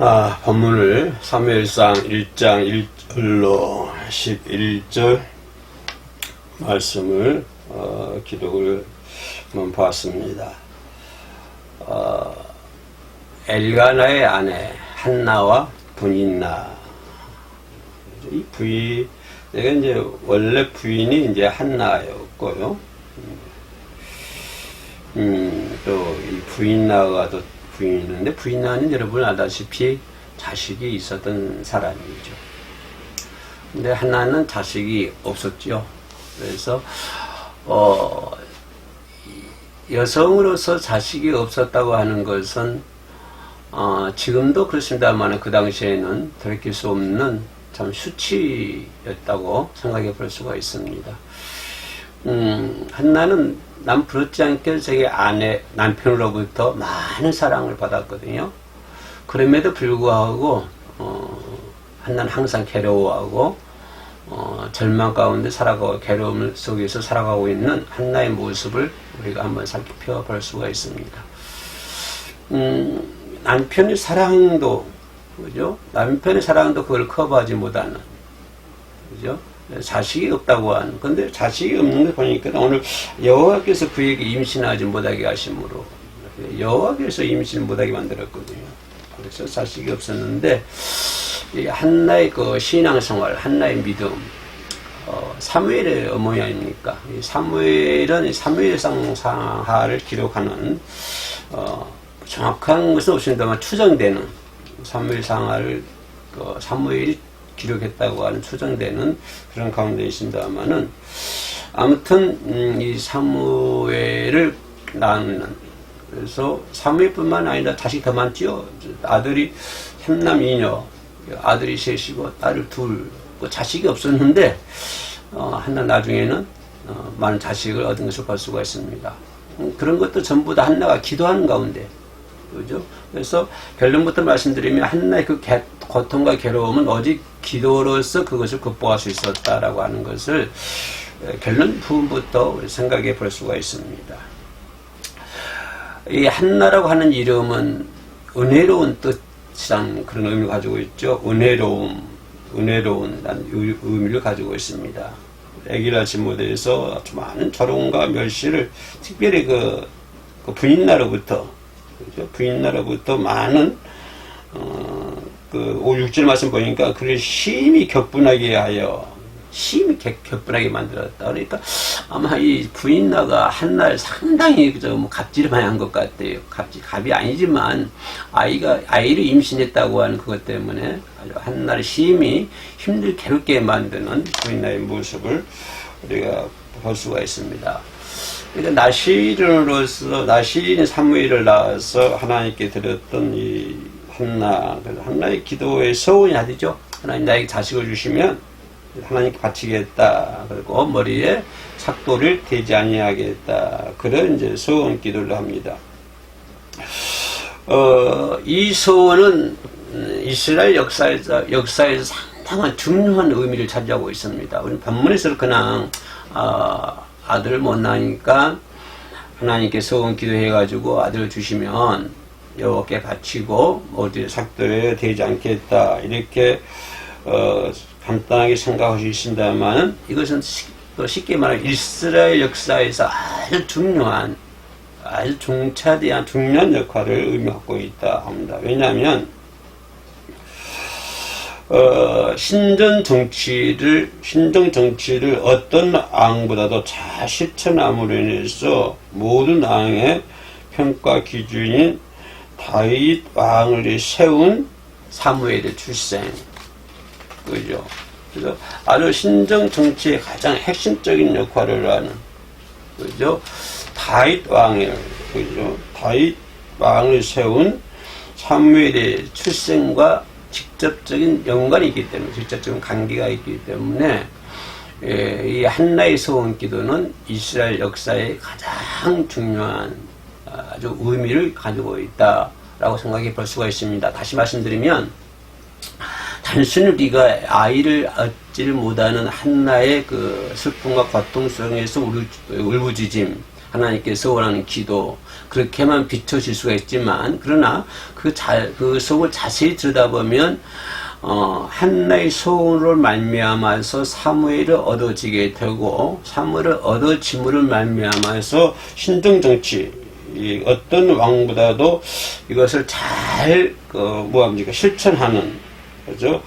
본문을 사무엘상 1장 1절로 11절 말씀을 기록을 한번 보았습니다. 엘가나의 아내 한나와 분인나, 이 부인, 내가 이제 원래 부인이 이제 한나였고요. 또 이 부인나가 또 부인인데, 부인나는 여러분 알다시피 자식이 있었던 사람이죠. 근데 한나는 자식이 없었죠. 그래서 여성으로서 자식이 없었다고 하는 것은 지금도 그렇습니다만 그 당시에는 돌이킬 수 없는 참 수치였다고 생각해 볼 수가 있습니다. 한나는 남 부럽지 않게 자기 남편으로부터 많은 사랑을 받았거든요. 그럼에도 불구하고 한나는 항상 괴로워하고 절망 가운데 살아가고 괴로움 속에서 살아가고 있는 한나의 모습을 우리가 한번 살펴볼 수가 있습니다. 남편의 사랑도, 그죠? 남편의 사랑도 그걸 커버하지 못하는, 그죠? 자식이 없다고 하는. 근데 자식이 없는 거 보니까 오늘 여호와께서 그에게 임신하지 못하게 하심으로, 여호와께서 임신 못하게 만들었거든요. 그래서 자식이 없었는데, 이 한나의 그 신앙생활, 한나의 믿음, 사무엘의 어머니 아닙니까? 이 사무엘은 사무엘상 상하를 기록하는, 정확한 것은 없습니다만 추정되는, 사무엘 상하를 사무엘이 기록했다고 하는 추정되는 그런 가운데 있습니다만은, 아무튼 이 사무엘을 낳는, 그래서 사무엘뿐만 아니라 자식이 더 많지요. 아들이 3남 2녀, 아들이 셋이고 딸을 둘, 자식이 없었는데 한나 나중에는 많은 자식을 얻은 것을 볼 수가 있습니다. 그런 것도 전부 다 한나가 기도하는 가운데, 그죠? 그래서 결론부터 말씀드리면 한나의 그 고통과 괴로움은 오직 기도로서 그것을 극복할 수 있었다라고 하는 것을 결론 부분부터 생각해 볼 수가 있습니다. 이 한나라고 하는 이름은 은혜로운 뜻이란 그런 의미를 가지고 있죠. 은혜로운 의미를 가지고 있습니다. 애기라 지모대에서 많은 조롱과 멸시를 특별히 그 부인나로부터, 그죠? 부인나로부터 많은 그 5, 6절 말씀 보니까 그를 심히 격분하게 하여, 심히 격분하게 만들었다. 그러니까 아마 이 부인나가 한나를 상당히 뭐 갑질을 많이 한 것 같아요. 갑이 아니지만 아이를 임신했다고 하는 그것 때문에 아주 한나를 심히 힘들게 괴롭게 만드는 부인나의 모습을 우리가 볼 수가 있습니다. 그러니까 나시린 사무엘을 낳아서 하나님께 드렸던 이 한나, 한나의 기도의 서원이 하죠. 하나님 나에게 자식을 주시면 하나님께 바치겠다. 그리고 머리에 삭도를 대지 아니하겠다. 그런 이제 서원 기도를 합니다. 이 서원은 이스라엘 역사에서 상당한 중요한 의미를 차지하고 있습니다. 우리 본문에서 그냥 아들을 못 낳으니까 하나님께 서원 기도해가지고 아들을 주시면 여호와께 바치고 어디 삭도에 대지 않겠다. 이렇게 간단하게 생각할 수 있습니다만, 이것은 또 쉽게 말하면 이스라엘 역사에서 아주 중요한, 아주 중차대한 중요한 역할을 의미하고 있다 합니다. 왜냐하면 신정 정치를 어떤 왕보다도 잘 실천함으로 인해서 모든 왕의 평가 기준인 다윗 왕을 세운 사무엘의 출생, 그죠? 그래서 아주 신정 정치의 가장 핵심적인 역할을 하는, 그죠? 다윗 왕을, 그죠? 다윗 왕을 세운 사무엘의 출생과 직접적인 연관이 있기 때문에, 직접적인 관계가 있기 때문에, 이 한나의 서원 기도는 이스라엘 역사의 가장 중요한 아주 의미를 가지고 있다라고 생각해 볼 수가 있습니다. 다시 말씀드리면, 단순히 우리가 아이를 얻지를 못하는 한나의 그 슬픔과 고통 속에서 울부짖음, 하나님께서 원하는 기도, 그렇게만 비춰질 수가 있지만, 그러나 그 속을 자세히 들여다보면 한나의 소원으로 말미암아서 사무엘을 얻어지게 되고, 사무엘을 얻어짐으로 말미암아서 신정정치, 어떤 왕보다도 이것을 잘 실천하는, 그죠?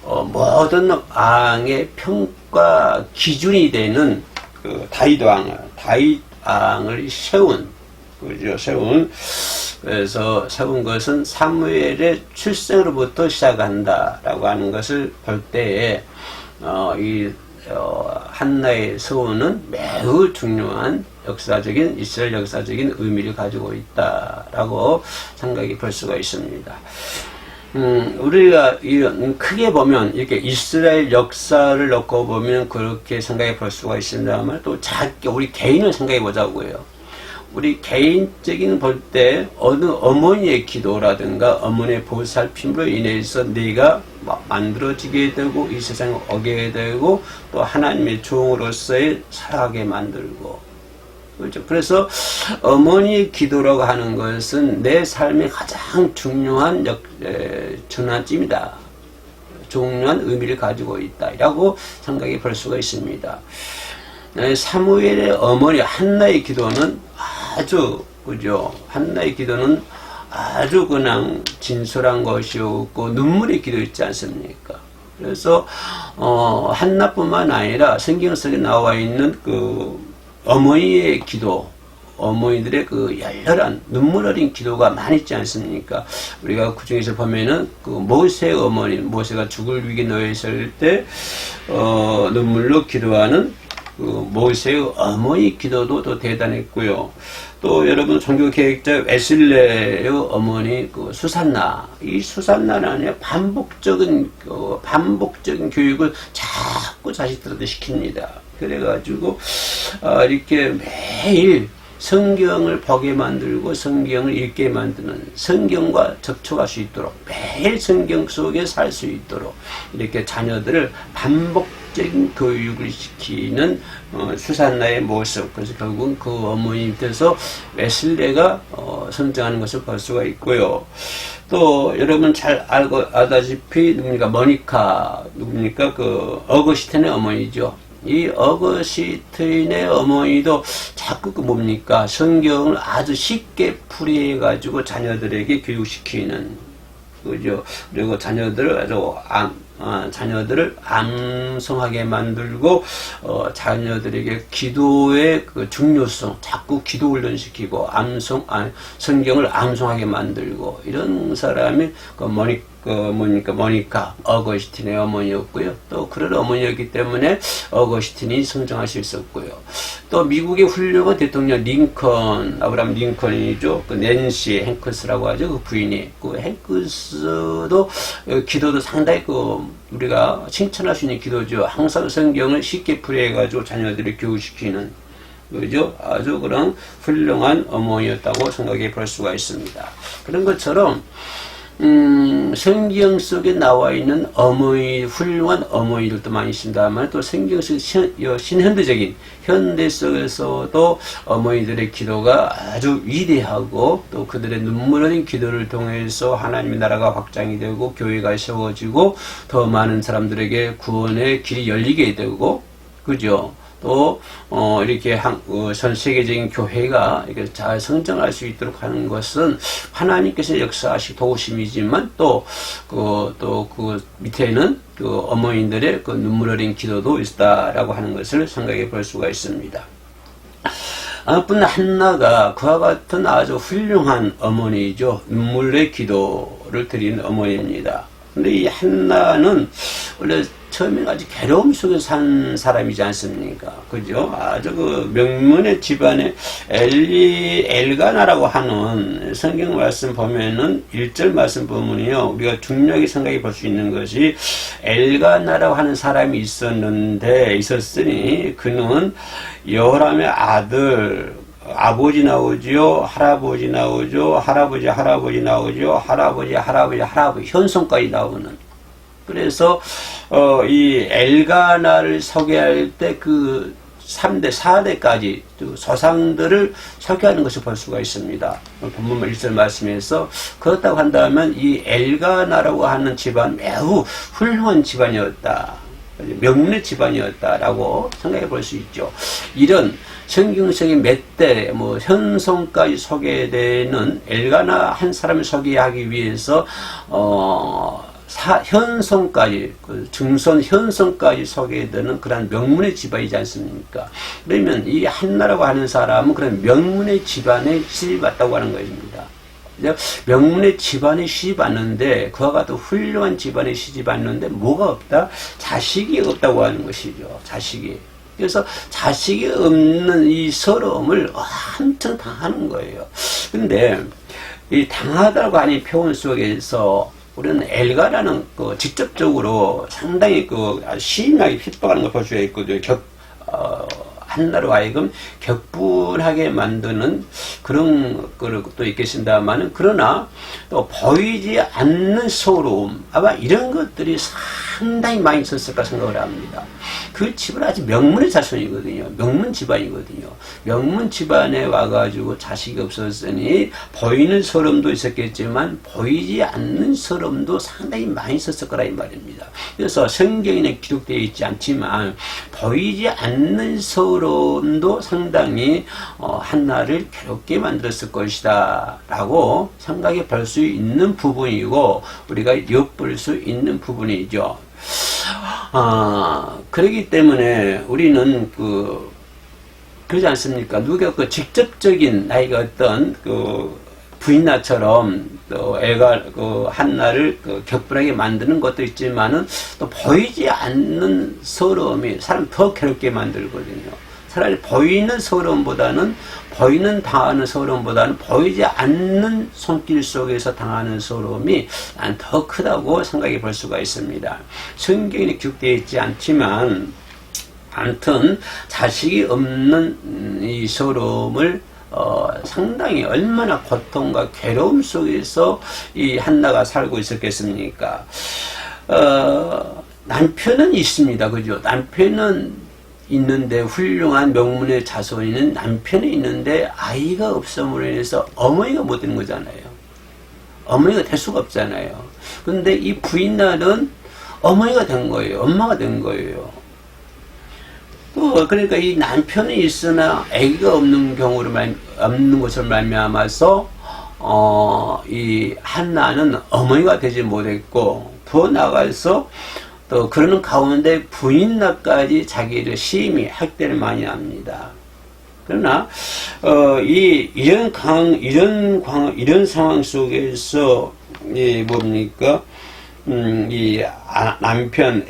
모든 왕의 평가 기준이 되는 다윗 왕을 세운, 그죠? 그래서 세운 것은 사무엘의 출생으로부터 시작한다라고 하는 것을 볼 때에 한나의 소원은 매우 중요한 이스라엘 역사적인 의미를 가지고 있다라고 생각이 볼 수가 있습니다. 우리가 크게 보면 이렇게 이스라엘 역사를 놓고 보면 그렇게 생각해 볼 수가 있습니다만, 또 작게 우리 개인을 생각해 보자고요. 우리 개인적인 볼 때 어느 어머니의 기도라든가 어머니의 보살핌으로 인해서 내가 만들어지게 되고 이 세상을 오게 되고 또 하나님의 종으로서의 살아가게 만들고, 그렇죠. 그래서 어머니의 기도라고 하는 것은 내 삶의 가장 중요한 전환점이다. 중요한 의미를 가지고 있다라고 생각해 볼 수가 있습니다. 사무엘의 어머니 한나의 기도는 그죠. 한나의 기도는 아주 그냥 진솔한 것이었고 눈물의 기도였지 않습니까? 그래서 한나뿐만 아니라 성경 속에 나와 있는 어머니의 기도, 어머니들의 열렬한 눈물 어린 기도가 많이 있지 않습니까? 우리가 그 중에서 보면은 모세의 어머니, 모세가 죽을 위기에 놓여 있을 때 눈물로 기도하는 모세의 어머니 기도도 더 대단했고요. 또 여러분 종교 계획자 웨슬레의 어머니 수산나, 이 수산나는 반복적인 교육을 자꾸 자식들한테 시킵니다. 그래가지고 이렇게 매일 성경을 보게 만들고 성경을 읽게 만드는, 성경과 접촉할 수 있도록 매일 성경 속에 살 수 있도록 이렇게 자녀들을 반복적인 교육을 시키는 수산나의 모습. 그래서 결국은 그 어머니 밑에서 웨슬레가 성장하는 것을 볼 수가 있고요. 또 여러분 잘 알다시피 누굽니까? 어거스틴의 어머니죠. 이 어거스틴의 어머니도 자꾸 성경을 아주 쉽게 풀이해가지고 자녀들에게 교육시키는, 그죠? 그리고 자녀들을 암송하게 만들고, 자녀들에게 기도의 중요성, 자꾸 기도 훈련시키고, 성경을 암송하게 만들고, 이런 사람이 모니카 어거스틴의 어머니였고요. 또 그런 어머니였기 때문에 어거스틴이 성장할 수 있었고요. 또 미국의 훌륭한 대통령 아브라함 링컨이죠. 낸시 행크스라고 하죠. 그 부인이. 행크스도 기도도 상당히 우리가 칭찬할 수 있는 기도죠. 항상 성경을 쉽게 풀이해가지고 자녀들을 교육시키는, 그죠? 아주 그런 훌륭한 어머니였다고 생각해 볼 수가 있습니다. 그런 것처럼 성경 속에 나와 있는 훌륭한 어머니들도 많이 있습니다만, 또 성경 속 신현대적인 현대 속에서도 어머니들의 기도가 아주 위대하고, 또 그들의 눈물 어린 기도를 통해서 하나님의 나라가 확장이 되고 교회가 세워지고 더 많은 사람들에게 구원의 길이 열리게 되고, 그죠? 또 이렇게 전 세계적인 교회가 이렇게 잘 성장할 수 있도록 하는 것은 하나님께서 역사하시 도우심이지만, 또 그 밑에는 어머니들의 눈물 어린 기도도 있다라고 하는 것을 생각해 볼 수가 있습니다. 아무튼 한나가 그와 같은 아주 훌륭한 어머니죠. 눈물의 기도를 드리는 어머니입니다. 근데 이 한나는 원래 처음에 아주 괴로움 속에 산 사람이지 않습니까? 그죠? 아주 명문의 집안에 엘가나라고 하는 성경 말씀 보면은 1절 말씀 보면요, 우리가 중요하게 생각해 볼 수 있는 것이, 엘가나라고 하는 사람이 있었으니 그는 여호람의 아들, 아버지 나오죠, 할아버지 나오죠, 할아버지 나오죠, 할아버지 현손까지 나오는. 그래서 이 엘가나를 소개할 때 3대, 4대까지 조상들을 소개하는 것을 볼 수가 있습니다. 본문 1절 말씀에서 그렇다고 한다면 이 엘가나라고 하는 집안 매우 훌륭한 집안이었다. 명문의 집안이었다라고 생각해 볼 수 있죠. 이런 성경적인 몇 대, 현성까지 소개되는 엘가나 한 사람을 소개하기 위해서, 현성까지, 증손 현성까지 소개되는 그런 명문의 집안이지 않습니까? 그러면 이 한나라고 하는 사람은 그런 명문의 집안에 시집 왔다고 하는 것입니다. 명문의 집안에 시집 왔는데, 그와 같은 훌륭한 집안에 시집 왔는데, 뭐가 없다? 자식이 없다고 하는 것이죠. 자식이. 그래서 자식이 없는 이 서러움을 한층 당하는 거예요. 근데, 이 당하다고 하는 표현 속에서, 우리는 엘가라는 직접적으로 상당히 심하게 핍박하는 걸 볼 수가 있거든요. 한나로 하여금 격분하게 만드는 그런 것도 있겠습니다만은, 그러나 또 보이지 않는 서러움, 아마 이런 것들이 상당히 많이 있었을까 생각을 합니다. 그 집은 아주 명문의 자손이거든요. 명문 집안이거든요. 명문 집안에 와가지고 자식이 없었으니 보이는 서름도 있었겠지만 보이지 않는 서름도 상당히 많이 있었을 거라 이 말입니다. 그래서 성경에는 기록되어 있지 않지만 보이지 않는 서름도 상당히 한나를 괴롭게 만들었을 것이다 라고 생각해 볼 수 있는 부분이고, 우리가 엿볼 수 있는 부분이죠. 그렇기 때문에 우리는 그러지 않습니까? 누가 직접적인 나이가 어떤 부인나처럼 또 애가 한나를 격분하게 만드는 것도 있지만은 또 보이지 않는 서러움이 사람 더 괴롭게 만들거든요. 차라리 보이는 서러움보다는, 보이는 당하는 서러움보다는 보이지 않는 손길 속에서 당하는 서러움이 난 더 크다고 생각해 볼 수가 있습니다. 성경에 기록되어 있지 않지만 아무튼 자식이 없는 이 서러움을 상당히 얼마나 고통과 괴로움 속에서 이 한나가 살고 있었겠습니까? 남편은 있습니다. 그죠? 남편은 있는데, 훌륭한 명문의 자손이는 남편이 있는데 아이가 없음으로 인해서 어머니가 못 되는 거잖아요. 어머니가 될 수가 없잖아요. 근데 이 부인날은 어머니가 된 거예요. 엄마가 된 거예요. 그러니까 이 남편이 있으나 아기가 없는 경우로 없는 것을 말미암아서 이 한나는 어머니가 되지 못했고, 더 나아가서 또 그러는 가운데 부인나까지 자기를 심히 학대를 많이 합니다. 그러나 이런 상황 속에서 이 남편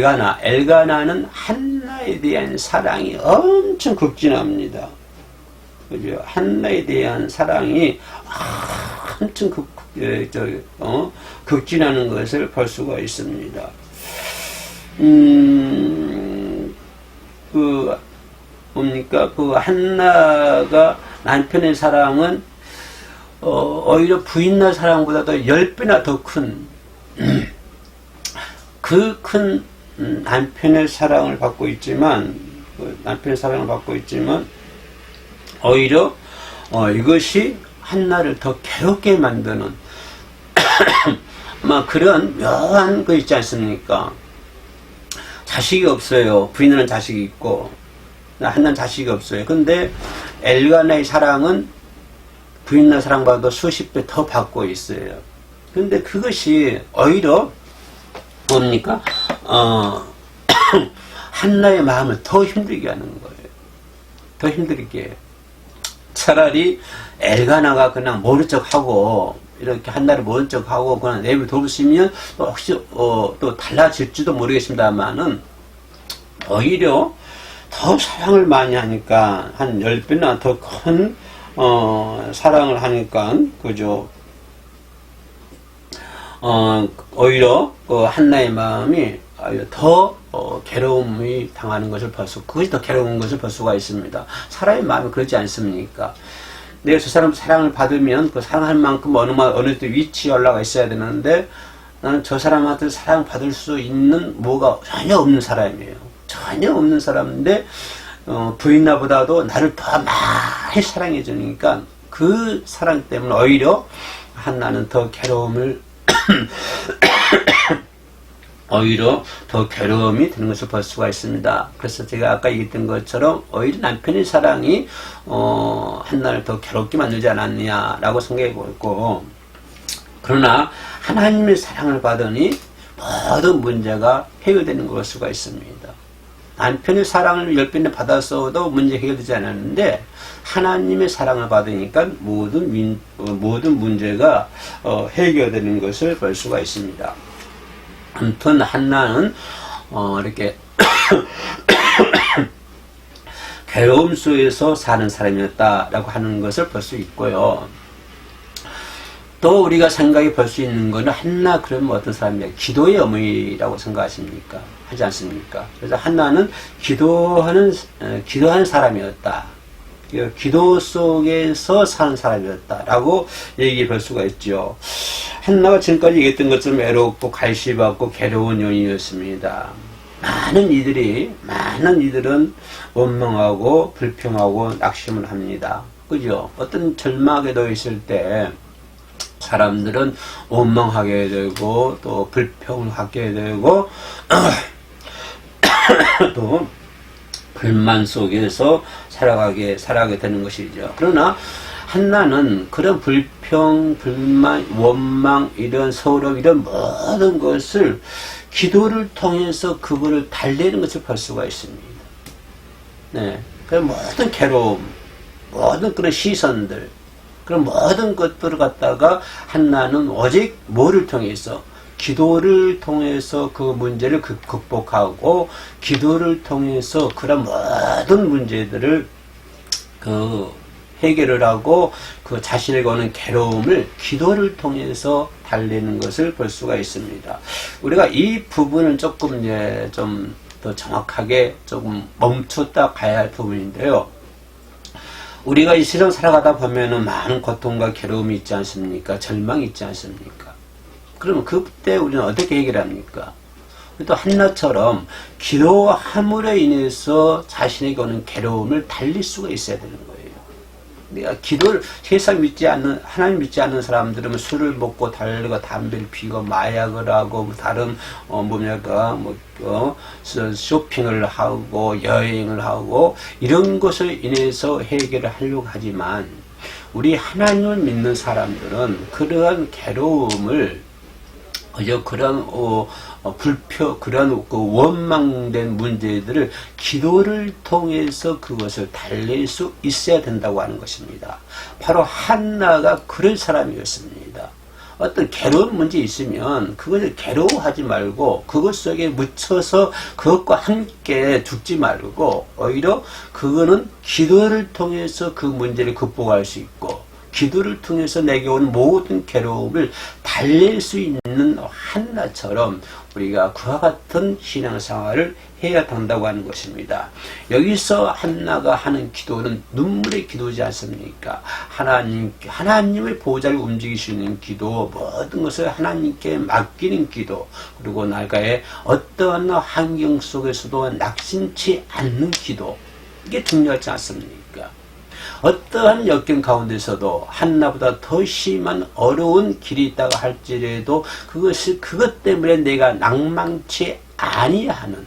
엘가나는 한나에 대한 사랑이 엄청 극진합니다. 그죠? 한나에 대한 사랑이 엄청 극진하는 것을 볼 수가 있습니다. 한나가 남편의 사랑은 오히려 부인나 사랑보다 도 10배나 더 큰 남편의 사랑을 받고 있지만, 오히려 이것이 한나를 더 괴롭게 만드는 그런 묘한 거 있지 않습니까? 자식이 없어요. 부인은 자식이 있고 한나는 자식이 없어요. 근데 엘가나의 사랑은 부인나 사랑보다 수십 배 더 받고 있어요. 근데 그것이 오히려 한나의 마음을 더 힘들게 하는 거예요. 더 힘들게 해요. 차라리 엘가나가 그냥 모른 척하고, 이렇게 한나를 모른 척하고 그냥 내버려두시면 혹시 또 달라질지도 모르겠습니다만은, 오히려 더 사랑을 많이 하니까, 한 10배나 더 큰 사랑을 하니까, 그죠? 오히려 한나의 마음이 더 괴로움이 당하는 것을 그것이 더 괴로운 것을 볼 수가 있습니다. 사람의 마음이 그렇지 않습니까? 내가 저 사람 사랑을 받으면 그 사랑할 만큼 어느 위치에 올라가 있어야 되는데, 나는 저 사람한테 사랑받을 수 있는 뭐가 전혀 없는 사람이에요. 전혀 없는 사람인데 부인나보다도 나를 더 많이 사랑해 주니까 그 사랑 때문에 오히려 한나는 더 괴로움을 오히려 더 괴로움이 되는 것을 볼 수가 있습니다. 그래서 제가 아까 얘기했던 것처럼 오히려 남편의 사랑이 한나를 더 괴롭게 만들지 않았냐라고 생각해 보고, 그러나 하나님의 사랑을 받으니 모든 문제가 해결되는 걸 수가 있습니다. 남편의 사랑을 10배나 받았어도 문제 해결되지 않았는데 하나님의 사랑을 받으니까 모든 문제가 해결되는 것을 볼 수가 있습니다. 아무튼 한나는 이렇게 괴로움 속에서 사는 사람이었다라고 하는 것을 볼 수 있고요. 또 우리가 생각해 볼 수 있는 것은 한나 그러면 어떤 사람이냐, 기도의 어머니라고 생각하십니까? 하지 않습니까? 그래서 한나는 기도하는 사람이었다. 기도 속에서 사는 사람이었다라고 얘기해 볼 수가 있죠. 한나가 지금까지 얘기했던 것처럼 외롭고 갈시받고 괴로운 여인이었습니다. 많은 이들은 원망하고 불평하고 낙심을 합니다. 그죠? 어떤 절망에 놓여 있을 때 사람들은 원망하게 되고 또 불평을 하게 되고 또 불만 속에서 살아가게 되는 것이죠. 그러나 한나는 그런 불평, 불만, 원망, 이런 서러움, 이런 모든 것을 기도를 통해서 그거를 달래는 것을 볼 수가 있습니다. 네. 그 모든 괴로움, 모든 그런 시선들, 그런 모든 것들을 갖다가 한나는 오직 뭐를 통해서? 기도를 통해서 그 문제를 극복하고 기도를 통해서 그런 모든 문제들을 해결을 하고 그 자신에게 오는 괴로움을 기도를 통해서 달래는 것을 볼 수가 있습니다. 우리가 이 부분을 조금 이제 좀 더 정확하게 조금 멈췄다 가야 할 부분인데요. 우리가 이 세상 살아가다 보면은 많은 고통과 괴로움이 있지 않습니까? 절망이 있지 않습니까? 그러면 그때 우리는 어떻게 해결합니까? 또 한나처럼 기도함으로 인해서 자신에게 오는 괴로움을 달릴 수가 있어야 되는 거예요. 내가 기도를, 세상 하나님 믿지 않는 사람들은 술을 먹고 달리고 담배를 피고 마약을 하고 다른 쇼핑을 하고 여행을 하고 이런 것을 인해서 해결을 하려고 하지만 우리 하나님을 믿는 사람들은 그러한 괴로움을 그런 그런 원망된 문제들을 기도를 통해서 그것을 달랠 수 있어야 된다고 하는 것입니다. 바로 한나가 그런 사람이었습니다. 어떤 괴로운 문제 있으면 그것을 괴로워하지 말고 그것 속에 묻혀서 그것과 함께 죽지 말고 오히려 그거는 기도를 통해서 그 문제를 극복할 수 있고 기도를 통해서 내게 온 모든 괴로움을 달랠 수 있는 한나처럼 우리가 그와 같은 신앙생활을 해야 된다고 하는 것입니다. 여기서 한나가 하는 기도는 눈물의 기도지 않습니까? 하나님의 보좌를 움직이시는 기도, 모든 것을 하나님께 맡기는 기도, 그리고 나가의 어떠한 환경 속에서도 낙심치 않는 기도, 이게 중요하지 않습니까? 어떠한 역경 가운데서도 한나보다 더 심한 어려운 길이 있다고 할지라도 그것 때문에 내가 낭망치 아니하는,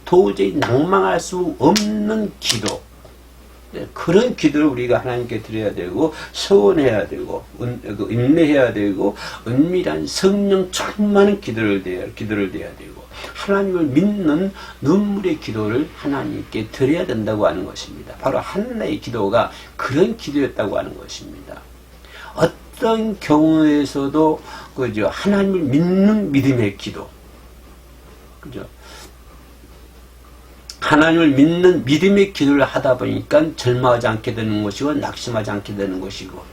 도저히 낭망할 수 없는 기도, 그런 기도를 우리가 하나님께 드려야 되고 소원해야 되고 인내해야 되고 은밀한 성령 충만한 기도를 드려야 되고 하나님을 믿는 눈물의 기도를 하나님께 드려야 된다고 하는 것입니다. 바로 한나의 기도가 그런 기도였다고 하는 것입니다. 어떤 경우에서도 그죠, 하나님을 믿는 믿음의 기도, 그죠? 하나님을 믿는 믿음의 기도를 하다 보니까 절망하지 않게 되는 것이고 낙심하지 않게 되는 것이고,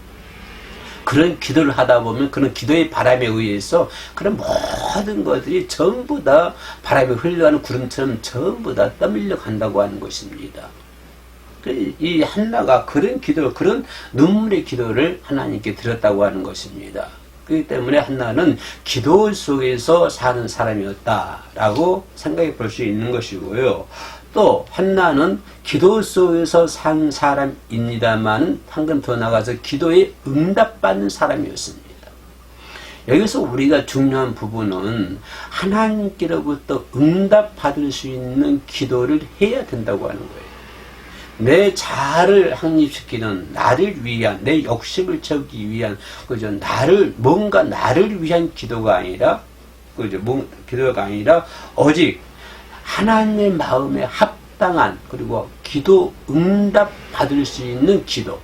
그런 기도를 하다 보면 그런 기도의 바람에 의해서 그런 모든 것들이 전부 다 바람에 흘러가는 구름처럼 전부 다 떠밀려 간다고 하는 것입니다. 이 한나가 그런 눈물의 기도를 하나님께 드렸다고 하는 것입니다. 그렇기 때문에 한나는 기도 속에서 사는 사람이었다라고 생각해 볼 수 있는 것이고요. 또 한나는 기도 속에서 산 사람입니다만 한 건 더 나가서 기도에 응답받는 사람이었습니다. 여기서 우리가 중요한 부분은 하나님께로부터 응답받을 수 있는 기도를 해야 된다고 하는 거예요. 내 자아를 확립시키는 나를 위한 내 욕심을 채우기 위한 그죠 뭔가 나를 위한 기도가 아니라 그죠 기도가 아니라 오직 하나님의 마음에 합당한 그리고 기도 응답 받을 수 있는 기도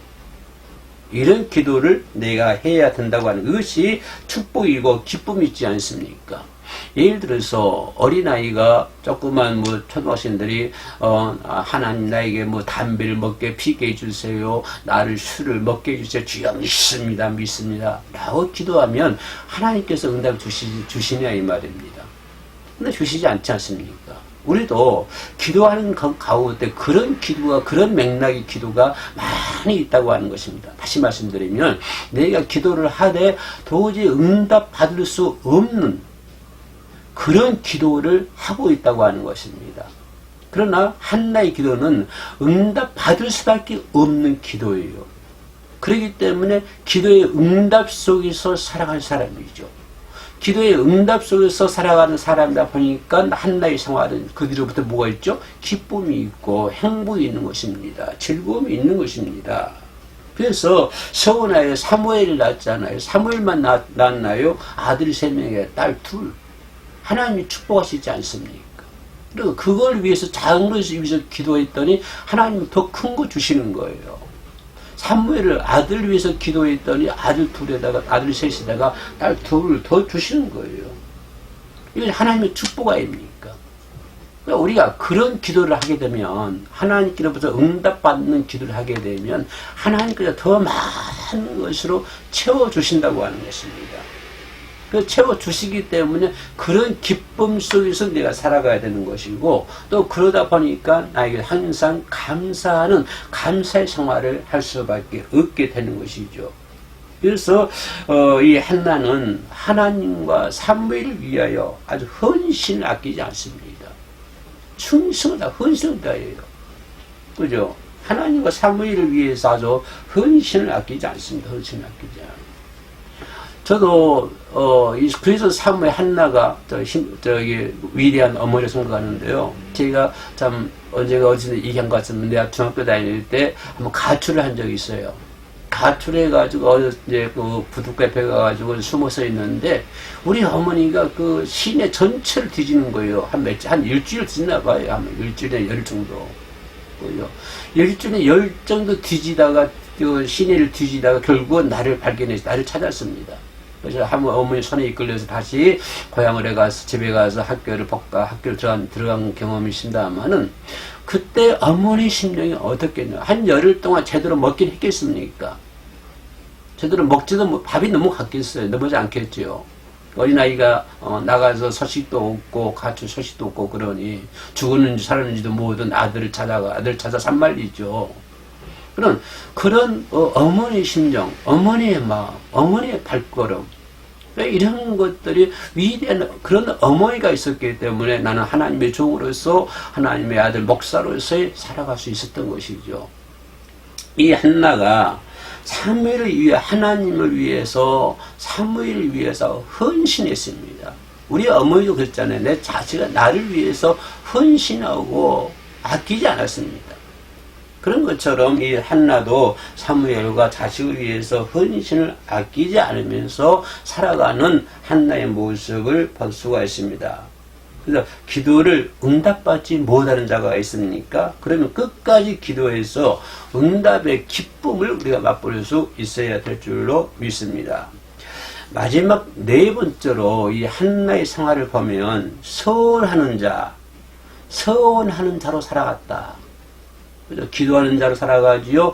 이런 기도를 내가 해야 된다고 하는 것이 축복이고 기쁨이 있지 않습니까? 예를 들어서 어린아이가 조그만 초등학생들이 하나님 나에게 담배를 먹게 피게 해주세요. 나를 술을 먹게 해주세요. 주여 믿습니다 라고 기도하면 하나님께서 응답 주시냐 이 말입니다. 근데 주시지 않지 않습니까? 우리도 기도하는 가운데 그런 기도가 그런 맥락의 기도가 많이 있다고 하는 것입니다. 다시 말씀드리면 내가 기도를 하되 도저히 응답 받을 수 없는 그런 기도를 하고 있다고 하는 것입니다. 그러나 한나의 기도는 응답 받을 수밖에 없는 기도예요. 그렇기 때문에 기도의 응답 속에서 살아갈 사람이죠. 기도의 응답 속에서 살아가는 사람이다 보니까 한나의 생활은 그 뒤로부터 뭐가 있죠? 기쁨이 있고 행복이 있는 것입니다. 즐거움이 있는 것입니다. 그래서 서원하에 사무엘을 낳았잖아요. 사무엘만 낳았나요? 아들 3명에 딸 2. 하나님이 축복하시지 않습니까? 그리고 그걸 위해서 작은 것을 위해서 기도했더니 하나님이 더 큰 거 주시는 거예요. 사무엘을 아들 위해서 기도했더니 아들 2에다가 아들 3에다가 딸 2를 더 주시는 거예요. 이건 하나님의 축복 아닙니까? 그러니까 우리가 그런 기도를 하게 되면 하나님께로부터 응답받는 기도를 하게 되면 하나님께서 더 많은 것으로 채워주신다고 하는 것입니다. 그 채워주시기 때문에 그런 기쁨 속에서 내가 살아가야 되는 것이고 또 그러다 보니까 나에게 항상 감사하는 감사의 생활을 할 수밖에 없게 되는 것이죠. 그래서 이 한나는 하나님과 사무엘을 위하여 아주 헌신을 아끼지 않습니다. 충성하다 헌신다예요. 그죠? 하나님과 사무엘을 위해서 아주 헌신을 아끼지 않습니다. 헌신을 아끼지 않아요. 저도 그래서 사무엘 한나가 저기 위대한 어머니를 생각하는데요. 제가 참 언제가 어디서 얘기한 것 같으면 내가 중학교 다닐 때 한번 가출을 한 적이 있어요. 가출해가지고 이제 그 부둣카페 가가지고 숨어서 있는데 우리 어머니가 그 시내 전체를 뒤지는 거예요. 한 일주일 뒤지나 봐요. 한 일주일에 10 정도. 일주일에 10 정도 뒤지다가 그 시내를 뒤지다가 결국은 나를 발견해서 나를 찾았습니다. 그래서 한번 어머니 손에 이끌려서 다시 고향을 가서 집에 가서 학교를 들어간 경험이 있습니다만은 그때 어머니 심정이 어떻겠냐. 한 열흘 동안 제대로 먹긴 했겠습니까? 제대로 먹지도 밥이 너무 갔겠어요. 넘어지 않겠죠. 어린아이가 나가서 소식도 없고 가출 소식도 없고 그러니 죽었는지 살았는지도 모든 아들 찾아 산말리죠. 그런 어머니의 심정, 어머니의 마음, 어머니의 발걸음 이런 것들이 위대한 그런 어머니가 있었기 때문에 나는 하나님의 종으로서 하나님의 아들 목사로서 살아갈 수 있었던 것이죠. 이 한나가 사무엘을 위해 하나님을 위해서 사무엘을 위해서 헌신했습니다. 우리 어머니도 그랬잖아요. 내 자식은 나를 위해서 헌신하고 아끼지 않았습니다. 그런 것처럼 이 한나도 사무엘과 자식을 위해서 헌신을 아끼지 않으면서 살아가는 한나의 모습을 볼 수가 있습니다. 그래서 기도를 응답받지 못하는 자가 있습니까? 그러면 끝까지 기도해서 응답의 기쁨을 우리가 맛볼 수 있어야 될 줄로 믿습니다. 마지막 4번째로 이 한나의 생활을 보면 서원하는 자로 살아갔다. 그죠? 기도하는 자로 살아가지요.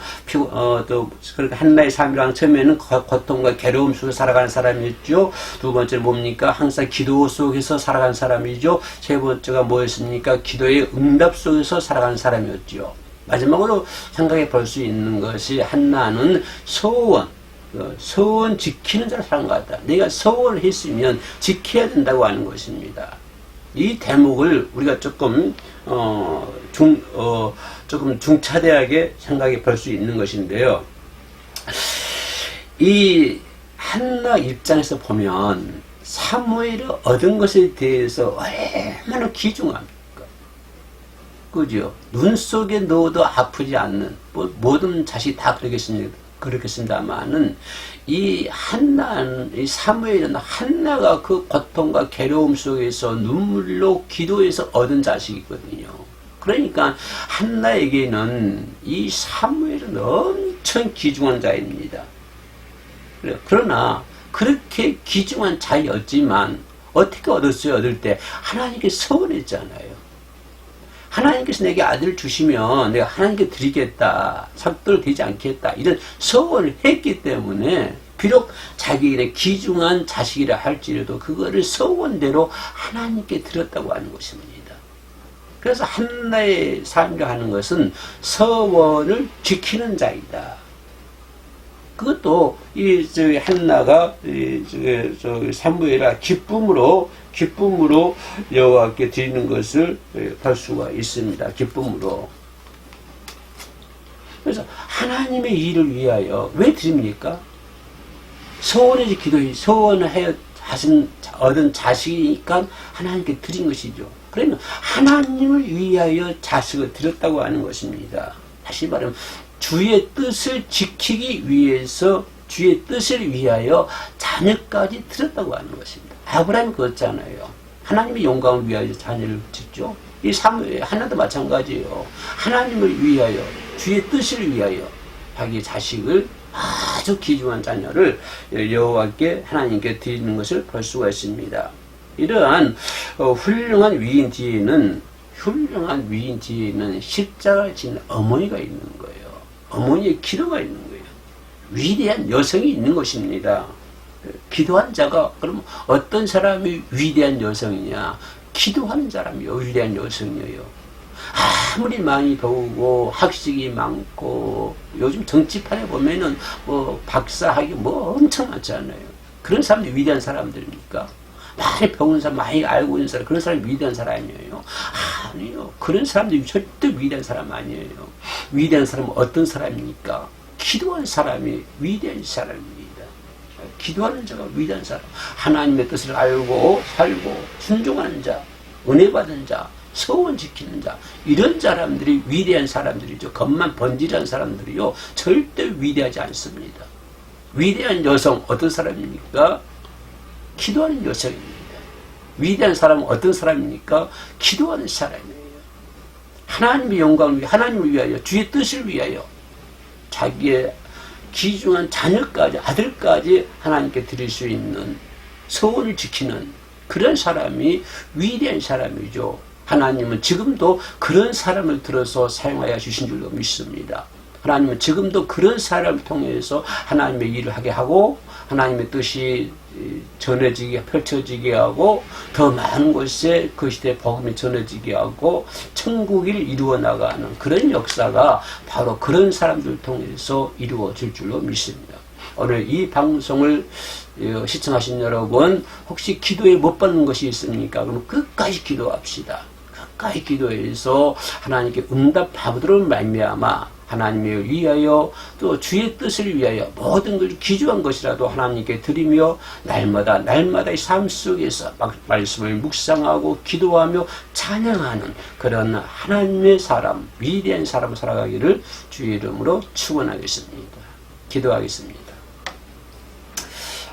또 그러니까 한나의 삶이랑 처음에는 고통과 괴로움 속에 살아가는 사람이었죠. 2번째는 뭡니까? 항상 기도 속에서 살아가는 사람이죠. 3번째가 뭐였습니까? 기도의 응답 속에서 살아가는 사람이었죠. 마지막으로 생각해 볼 수 있는 것이 한나는 서원 지키는 자를 사랑하다. 내가 서원을 했으면 지켜야 된다고 하는 것입니다. 이 대목을 우리가 조금 조금 중차대하게 생각해 볼 수 있는 것인데요. 이 한나 입장에서 보면 사무엘이 얻은 것에 대해서 얼마나 귀중합니까? 그죠? 눈 속에 넣어도 아프지 않는, 모든 자식이 다 그렇겠습니다만은, 이 사무엘은 한나가 그 고통과 괴로움 속에서 눈물로 기도해서 얻은 자식이거든요. 그러니까 한나에게는 이 사무엘은 엄청 귀중한 자입니다. 그러나 그렇게 귀중한 자였지만 어떻게 얻었어요? 얻을 때 하나님께 서원했잖아요. 하나님께서 내게 아들을 주시면 내가 하나님께 드리겠다, 삭도를 되지 않겠다, 이런 서원을 했기 때문에 비록 자기의 귀중한 자식이라 할지라도 그거를 서원대로 하나님께 드렸다고 하는 것입니다. 그래서 한나의 삶이라 하는 것은 서원을 지키는 자이다. 그것도 한나가 사무엘아 기쁨으로 여호와께 드리는 것을 볼 수가 있습니다. 기쁨으로. 그래서 하나님의 일을 위하여 왜 드립니까? 서원의 기도에 서원을 얻은 자식이니까 하나님께 드린 것이죠. 그러면 하나님을 위하여 자식을 드렸다고 하는 것입니다. 다시 말하면 주의 뜻을 지키기 위해서 주의 뜻을 위하여 자녀까지 드렸다고 하는 것입니다. 아브라함이 그렇잖아요. 하나님의 영광을 위하여 자녀를 짓죠. 이 하나도 마찬가지예요. 하나님을 위하여 주의 뜻을 위하여 자기 자식을 아주 귀중한 자녀를 여호와께 하나님께 드리는 것을 볼 수가 있습니다. 이러한 훌륭한 위인 뒤에는 십자가를 지는 어머니가 있는 거예요. 어머니의 기도가 있는 거예요. 위대한 여성이 있는 것입니다. 기도한 자가 그럼 어떤 사람이 위대한 여성이냐? 기도하는 사람이 위대한 여성이에요. 아무리 많이 배우고 학식이 많고 요즘 정치판에 보면은 박사학위 엄청 많잖아요. 그런 사람들이 위대한 사람들입니까? 많이 배운 사람, 많이 알고 있는 사람, 그런 사람이 위대한 사람이에요. 아니요. 그런 사람들이 절대 위대한 사람 아니에요. 위대한 사람은 어떤 사람입니까? 기도하는 사람이 위대한 사람입니다. 기도하는 자가 위대한 사람. 하나님의 뜻을 알고 살고 순종하는 자, 은혜 받은 자, 서원 지키는 자, 이런 사람들이 위대한 사람들이죠. 겉만 번지르한 사람들이요, 절대 위대하지 않습니다. 위대한 여성 어떤 사람입니까? 기도하는 여성입니다. 위대한 사람은 어떤 사람입니까? 기도하는 사람이에요. 하나님의 영광을 위해, 하나님을 위하여, 주의 뜻을 위하여 자기의 귀중한 자녀까지, 아들까지 하나님께 드릴 수 있는 서원을 지키는 그런 사람이 위대한 사람이죠. 하나님은 지금도 그런 사람을 들어서 사용하여 주신 줄로 믿습니다. 하나님은 지금도 그런 사람을 통해서 하나님의 일을 하게 하고 하나님의 뜻이 전해지게, 펼쳐지게 하고 더 많은 곳에 그 시대의 복음이 전해지게 하고 천국을 이루어 나가는 그런 역사가 바로 그런 사람들 통해서 이루어질 줄로 믿습니다. 오늘 이 방송을 시청하신 여러분, 혹시 기도에 못 받는 것이 있습니까? 그럼 끝까지 기도합시다. 끝까지 기도해서 하나님께 응답하도록 말미암아 하나님을 위하여 또 주의 뜻을 위하여 모든 것을 기주한 것이라도 하나님께 드리며 날마다 이 삶 속에서 말씀을 묵상하고 기도하며 찬양하는 그런 하나님의 사람, 위대한 사람을 살아가기를 주의 이름으로 축원하겠습니다. 기도하겠습니다.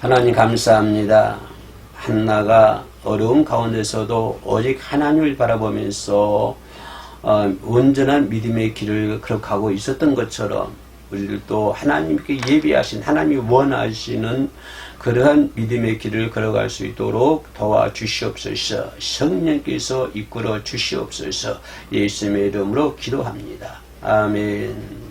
하나님 감사합니다. 한나가 어려움 가운데서도 오직 하나님을 바라보면서 온전한 믿음의 길을 걸어가고 있었던 것처럼 우리들도 하나님께 예비하신, 하나님이 원하시는 그러한 믿음의 길을 걸어갈 수 있도록 도와주시옵소서. 성령께서 이끌어 주시옵소서. 예수님의 이름으로 기도합니다. 아멘.